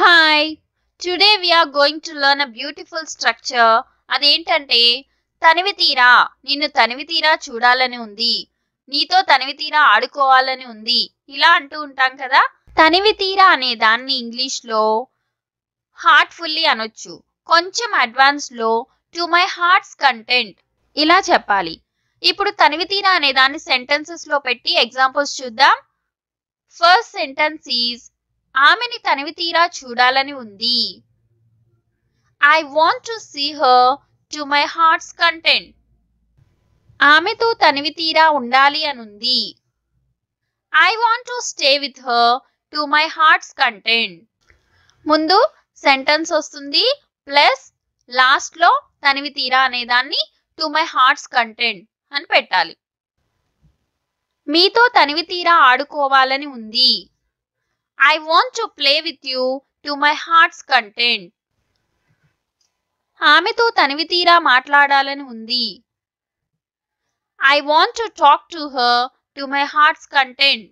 Hi, today we are going to learn a beautiful structure. అదేంటంటే తనివి తీరా నిన్ను తనివి తీరా చూడాలని ఉంది, నీతో తనివి తీరా ఆడుకోవాలని ఉంది, ఇలా అంటూ ఉంటాం కదా. తనివి తీరా అనే దాన్ని ఇంగ్లీష్లో హార్ట్ఫుల్లీ అనొచ్చు. కొంచెం అడ్వాన్స్లో టు మై హార్ట్స్ కంటెంట్ ఇలా చెప్పాలి. ఇప్పుడు తనివి తీరా అనే దాన్ని సెంటెన్సెస్లో పెట్టి ఎగ్జాంపుల్స్ చూద్దాం. ఫస్ట్ సెంటెన్స్ ఈజ్ ఆమెని తనివి తీరా చూడాలని ఉంది. I want to see her to my heart's content. ఆమెతో తనివి తీరా ఉండాలి అనుంది. I want to stay with her to my heart's content. ముందు సెంటెన్స్ వస్తుంది ప్లస్ లాస్ట్లో తనివి తీరా అనేదాన్ని టు మై హార్ట్స్ కంటెంట్ అని పెట్టాలి. మీతో తనివి తీరా ఆడుకోవాలని ఉంది. I want to play with you to my heart's content. ఆమెతో తనివి తీరా మాట్లాడాలని ఉంది. I want to talk to her to my heart's content.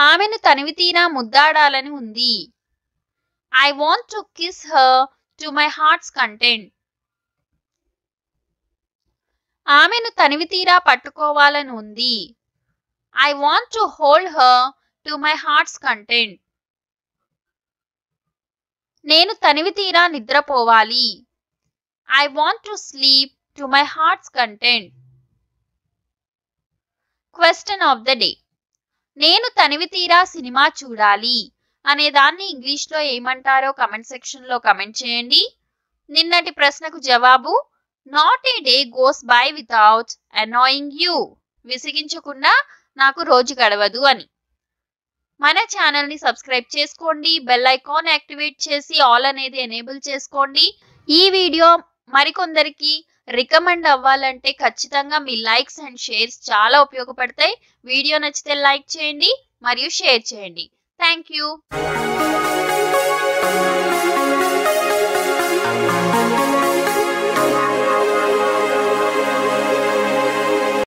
ఆమెను తనివి తీరా ముద్దాడాలని ఉంది. I want to kiss her to my heart's content. ఆమెను తనివి తీరా పట్టుకోవాలని ఉంది. I want to hold her to my heart's content. నేను తనివి తీరా నిద్రపోవాలి. I want to sleep to my heart's content. Question of the day. నేను తనివి తీరా సినిమా చూడాలి అనేదాన్ని ఇంగ్లీష్లో ఏమంటారో కమెంట్ సెక్షన్లో కమెంట్ చేయండి. నిన్నటి ప్రశ్నకు జవాబు not a day goes by without annoying you. విసిగించకుండా నాకు రోజు గడవదు అని. మన ఛానల్ని సబ్స్క్రైబ్ చేసుకోండి, బెల్ ఐకాన్ యాక్టివేట్ చేసి ఆల్ అనేది ఎనేబుల్ చేసుకోండి. ఈ వీడియో మరికొందరికి రికమెండ్ అవ్వాలంటే ఖచ్చితంగా మీ లైక్స్ అండ్ షేర్స్ చాలా ఉపయోగపడతాయి. వీడియో నచ్చితే లైక్ చేయండి మరియు షేర్ చేయండి. Thank you.